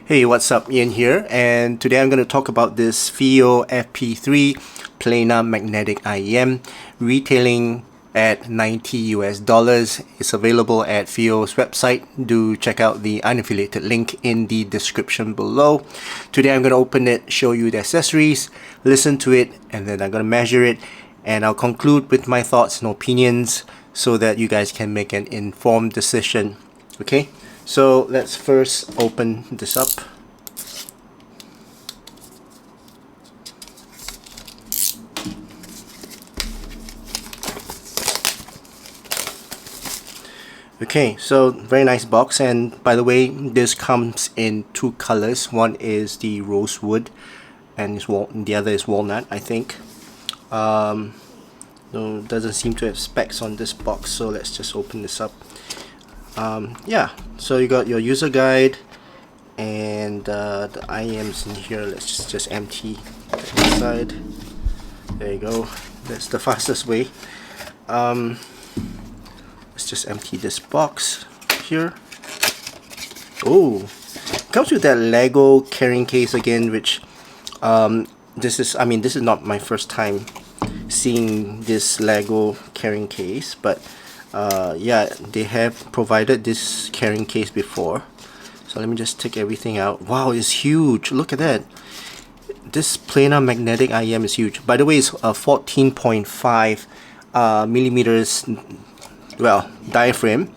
Hey, what's up? Ian here, and today I'm going to talk about this FiiO FP3 planar magnetic IEM retailing at $90 US. It's available at FiiO's website. Do check out the unaffiliated link in the description below. Today I'm going to open it, show you the accessories, listen to it, and then I'm going to measure it, and I'll conclude with my thoughts and opinions so that you guys can make an informed decision. Okay, so let's first open this up. Okay, so very nice box, and by the way, this comes in two colors. One is the rosewood and the other is walnut, I think. No, doesn't seem to have specs on this box, so let's just open this up. Yeah, so you got your user guide and the IEMs in here. Let's just empty the inside. There you go. That's the fastest way. Let's just empty this box here. Oh, comes with that Lego carrying case again, which this is not my first time seeing this Lego carrying case, but yeah, they have provided this carrying case before. So let me just take everything out. Wow, it's huge. Look at that. This planar magnetic IEM is huge. By the way, it's a 14.5 millimeters, well, diaphragm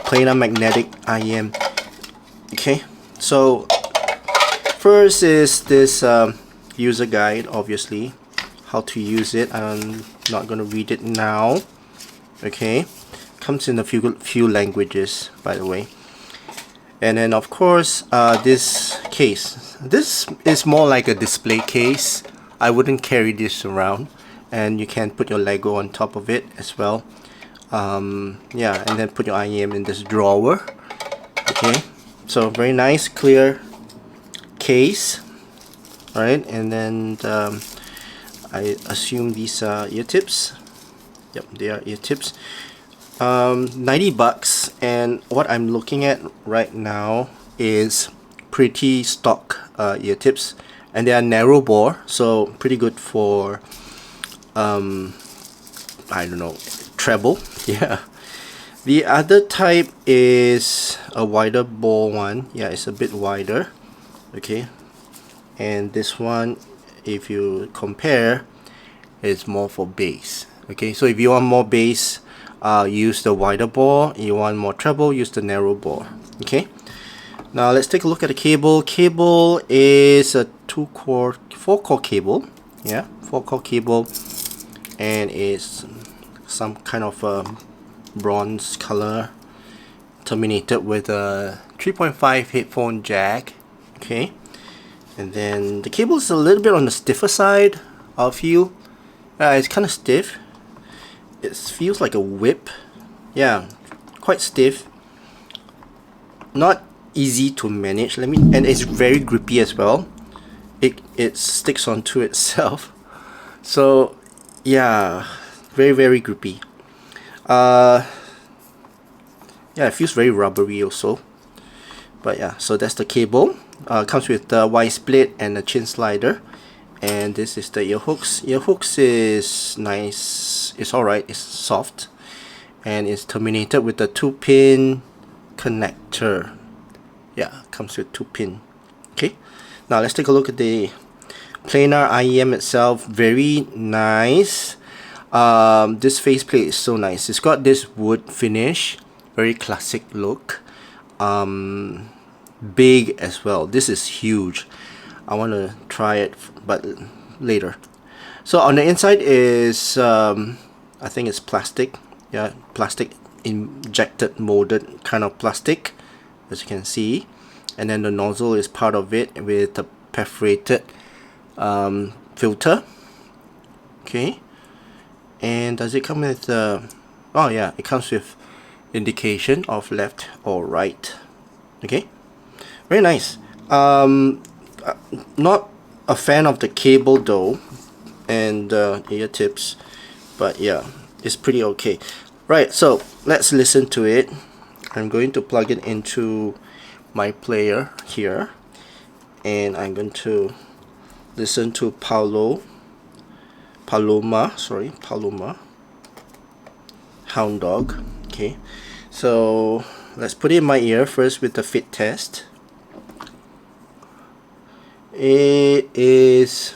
planar magnetic IEM. Okay, so first is this user guide, obviously how to use it. I'm not going to read it now. Okay, comes in a few languages, by the way. And then of course this case, this is more like a display case. I wouldn't carry this around, and you can put your Lego on top of it as well. Yeah, and then put your IEM in this drawer. Okay, so very nice clear case. Alright, and then I assume these are ear tips. Yep, they are ear tips. 90 bucks, and what I'm looking at right now is pretty stock ear tips, and they are narrow bore, so pretty good for I don't know, treble. Yeah, the other type is a wider bore one. Yeah, it's a bit wider. Okay, and this one, if you compare, is more for bass. Okay, so if you want more bass, use the wider bore. You want more treble, use the narrow bore. Okay, now let's take a look at the cable. Cable is a 4-core cable. Yeah, 4-core cable, and it's some kind of bronze color, terminated with a 3.5 headphone jack. Okay, and then the cable is a little bit on the stiffer side, I feel. It's kind of stiff. It feels like a whip. Yeah, quite stiff, not easy to manage. And it's very grippy as well. It sticks onto itself. So yeah, very grippy. Yeah, it feels very rubbery also. But yeah, so that's the cable. Comes with the Y split and a chin slider. And this is the ear hooks. Ear hooks is nice. It's alright. It's soft, and it's terminated with the 2-pin connector. Yeah, comes with 2-pin. Okay, now let's take a look at the planar IEM itself. Very nice. This faceplate is so nice. It's got this wood finish, very classic look. Big as well. This is huge. I want to try it, but later. So on the inside is I think it's plastic. Yeah, plastic injected molded kind of plastic, as you can see. And then the nozzle is part of it with a perforated filter. Okay, and does it come with oh yeah, it comes with indication of left or right. Okay, very nice. Not a fan of the cable though, and ear tips, but yeah, it's pretty okay. Right, so let's listen to it. I'm going to plug it into my player here, and I'm going to listen to Paloma, Hound Dog. Okay, so let's put it in my ear first with the fit test. It is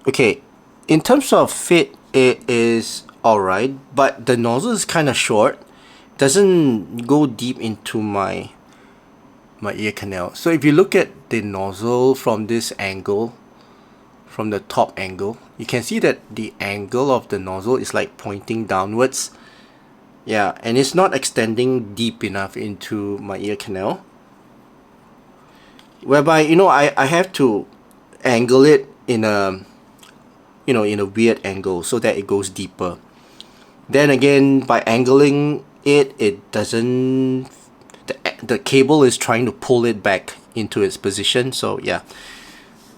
okay, in terms of fit, it is alright, but the nozzle is kind of short, doesn't go deep into my ear canal. So if you look at the nozzle from this angle, from the top angle, you can see that the angle of the nozzle is like pointing downwards. Yeah, and it's not extending deep enough into my ear canal, whereby, you know, I have to angle it in a, you know, in a weird angle so that it goes deeper. Then again, by angling it, it doesn't, the cable is trying to pull it back into its position. So yeah,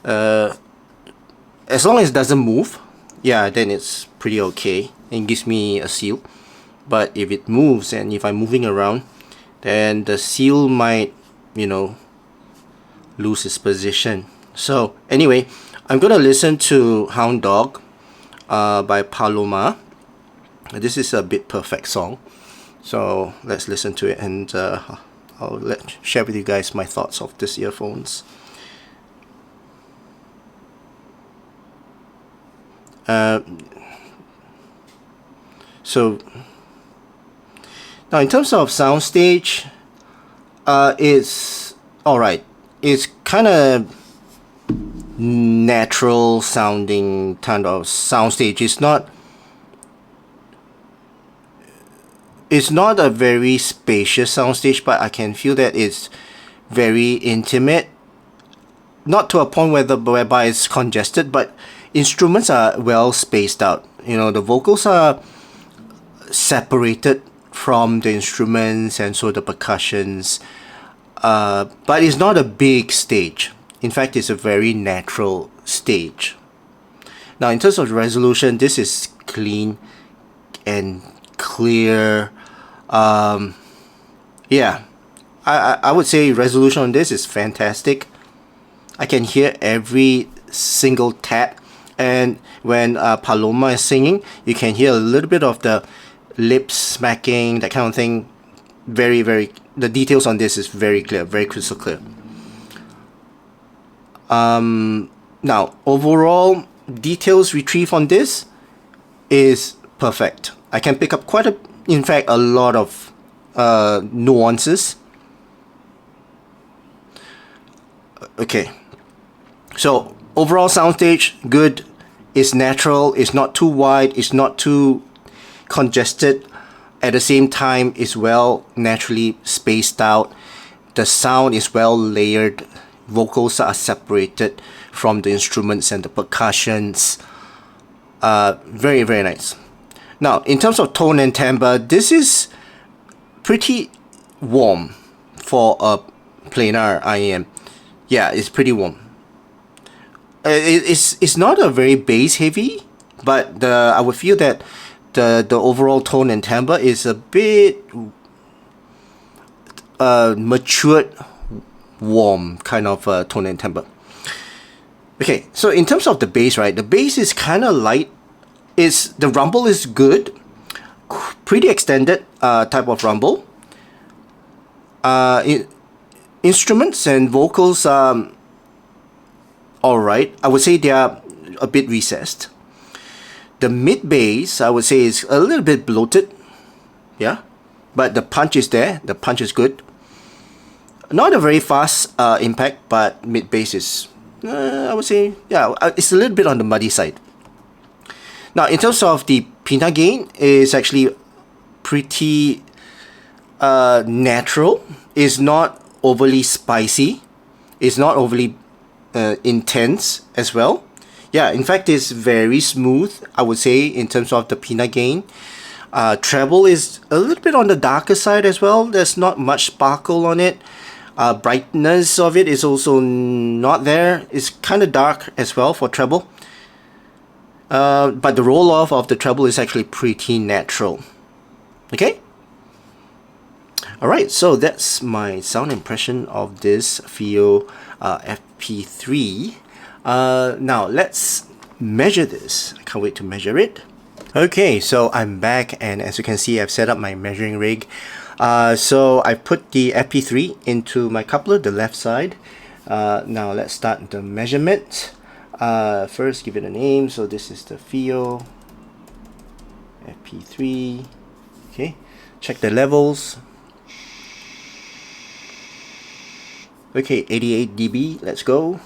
as long as it doesn't move, yeah, then it's pretty okay and gives me a seal. But if it moves, and if I'm moving around, then the seal might, you know, lose its position. So anyway, I'm gonna listen to Hound Dog by Paloma. This is a Bit Perfect song, so let's listen to it, and I'll share with you guys my thoughts of this earphones. So now in terms of soundstage, it's alright. It's kind of natural sounding kind of soundstage. It's not a very spacious soundstage, but I can feel that it's very intimate. Not to a point whereby it's congested, but instruments are well spaced out. You know, the vocals are separated from the instruments, and so the percussions. But it's not a big stage. In fact, it's a very natural stage. Now, in terms of resolution, this is clean and clear. Yeah, I would say resolution on this is fantastic. I can hear every single tap, and when Paloma is singing, you can hear a little bit of the lips smacking, that kind of thing. Very, the details on this is very clear, very crystal clear. Now, overall details retrieve on this is perfect. I can pick up in fact, a lot of nuances. Okay, so overall soundstage, good. It's natural, it's not too wide, it's not too congested. At the same time, it's well naturally spaced out. The sound is well layered. Vocals are separated from the instruments and the percussions. Very, very nice. Now, in terms of tone and timbre, this is pretty warm for a planar IEM. Yeah, it's pretty warm. It's not a very bass heavy, but I would feel that the overall tone and timbre is a bit matured, warm kind of tone and timbre. Okay, so in terms of the bass, right, the bass is kind of light. The rumble is good, pretty extended type of rumble. Instruments and vocals are alright. I would say they are a bit recessed. The mid bass, I would say, is a little bit bloated. Yeah, but the punch is there. The punch is good. Not a very fast impact, but mid bass is, I would say, yeah, it's a little bit on the muddy side. Now, in terms of the peanut gain, is actually pretty natural. It's not overly spicy. It's not overly intense as well. Yeah, in fact, it's very smooth, I would say, in terms of the peanut gain. Treble is a little bit on the darker side as well. There's not much sparkle on it. Brightness of it is also not there. It's kind of dark as well for treble. But the roll-off of the treble is actually pretty natural. Okay? Alright, so that's my sound impression of this FiiO FP3. Now let's measure this. I can't wait to measure it. Okay, so I'm back, and as you can see, I've set up my measuring rig. So I put the FP3 into my coupler, the left side. Now let's start the measurement. First, give it a name. So this is the FiiO FP3. Okay, check the levels. Okay, 88 dB, let's go.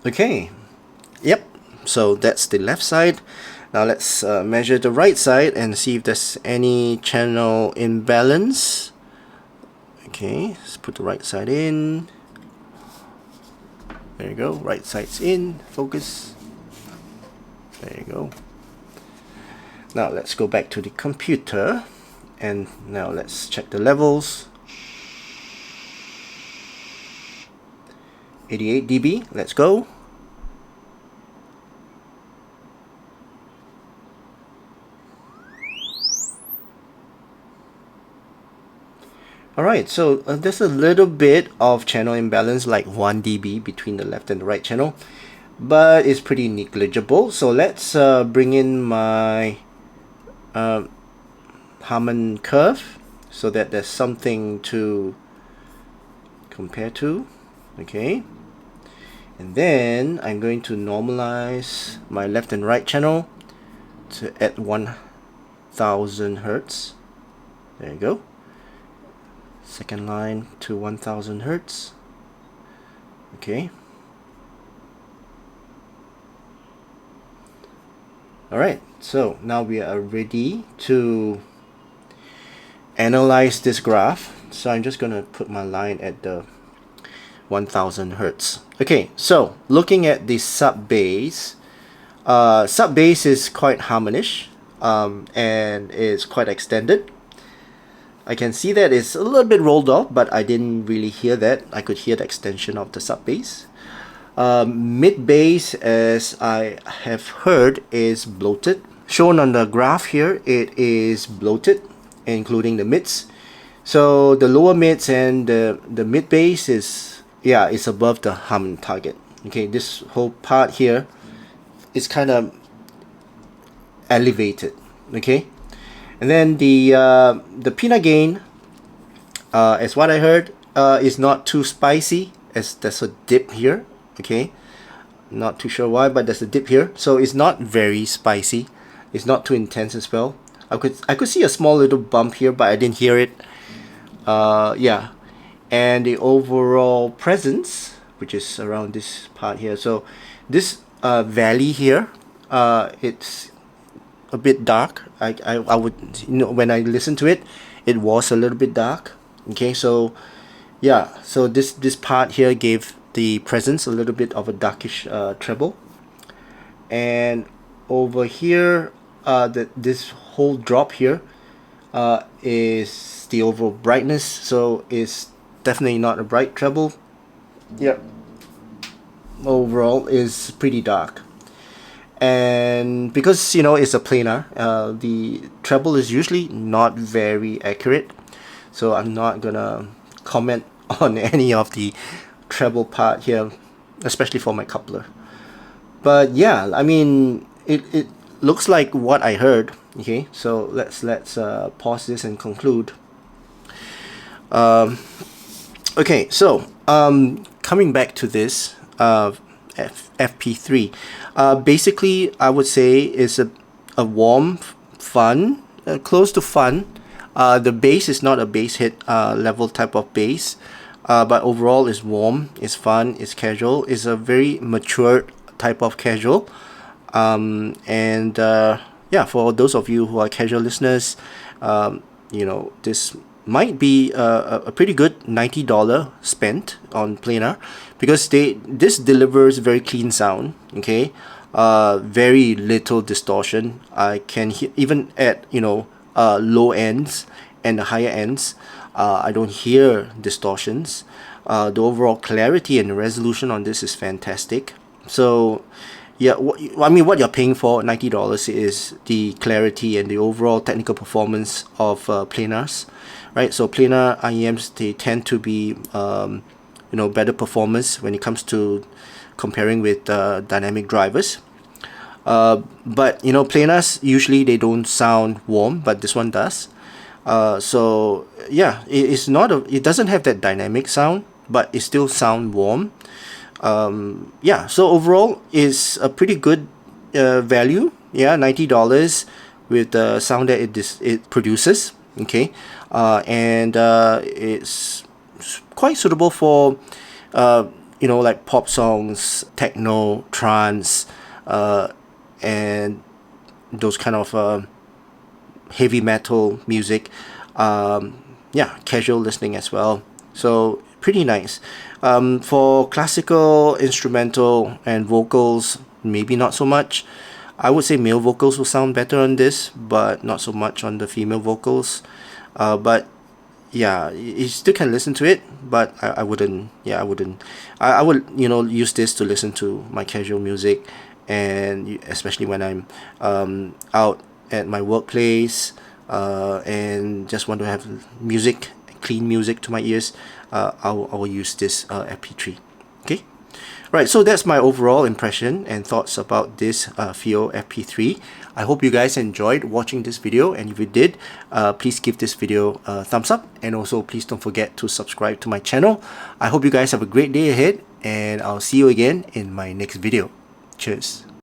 Okay, yep, so that's the left side. Now let's measure the right side and see if there's any channel imbalance. Okay, let's put the right side in. There you go, right side's in, focus. There you go. Now let's go back to the computer, and now let's check the levels. 88 dB, let's go. Alright, so there's a little bit of channel imbalance, like 1 dB between the left and the right channel, but it's pretty negligible. So let's bring in my Harman curve so that there's something to compare to. Okay, and then I'm going to normalize my left and right channel to at 1000 Hertz. There you go. Second line to 1000 Hertz. Okay. Alright, so now we are ready to analyze this graph. So I'm just going to put my line at the 1000 Hertz. Okay, so looking at the sub bass is quite harmonish, and it's quite extended. I can see that it's a little bit rolled off, but I didn't really hear that. I could hear the extension of the sub bass. Mid bass, as I have heard, is bloated. Shown on the graph here, it is bloated, including the mids. So the lower mids and the mid bass is, yeah, it's above the hum target. Okay, this whole part here is kind of elevated. Okay, and then the peanut gain, as what I heard, is not too spicy, as there's a dip here. Okay, not too sure why, but there's a dip here, so it's not very spicy. It's not too intense as well. I could see a small little bump here, but I didn't hear it. Yeah, and the overall presence, which is around this part here. So this valley here, it's a bit dark. I would, you know, when I listened to it, it was a little bit dark. Okay, so yeah, so this part here gave the presence a little bit of a darkish treble, and over here, this whole drop here is the overall brightness, so it's definitely not a bright treble. Yep, overall is pretty dark. And because, you know, it's a planar, the treble is usually not very accurate, so I'm not gonna comment on any of the treble part here, especially for my coupler. But yeah, I mean, it looks like what I heard. Okay, so let's pause this and conclude. Okay, so coming back to this FP3, basically I would say is a warm, fun, close to fun. The bass is not a bass hit level type of bass, but overall is warm, is fun, is casual, is a very mature type of casual. And yeah, for those of you who are casual listeners, you know, this might be a pretty good $90 spent on Planar, because this delivers very clean sound. Okay, very little distortion. I can hear even at, you know, low ends and the higher ends. I don't hear distortions. The overall clarity and resolution on this is fantastic. So yeah, I mean, what you're paying for, $90, is the clarity and the overall technical performance of Planars, right? So Planar IEMs, they tend to be better performance when it comes to comparing with dynamic drivers. But Planars, usually they don't sound warm, but this one does. So yeah, it doesn't have that dynamic sound, but it still sound warm. Yeah, so overall it's a pretty good value. Yeah, $90 with the sound that it produces. Okay, and it's quite suitable for like pop songs, techno, trance, and those kind of heavy metal music. Yeah, casual listening as well. So pretty nice. For classical, instrumental, and vocals, maybe not so much. I would say male vocals will sound better on this, but not so much on the female vocals. But yeah, you still can listen to it, but I wouldn't. Yeah, I wouldn't. I would use this to listen to my casual music, and especially when I'm out at my workplace, and just want to have music, clean music to my ears. I will use this FP3. Okay. Right, so that's my overall impression and thoughts about this FiiO FP3. I hope you guys enjoyed watching this video, and if you did, please give this video a thumbs up, and also please don't forget to subscribe to my channel. I hope you guys have a great day ahead, and I'll see you again in my next video. Cheers.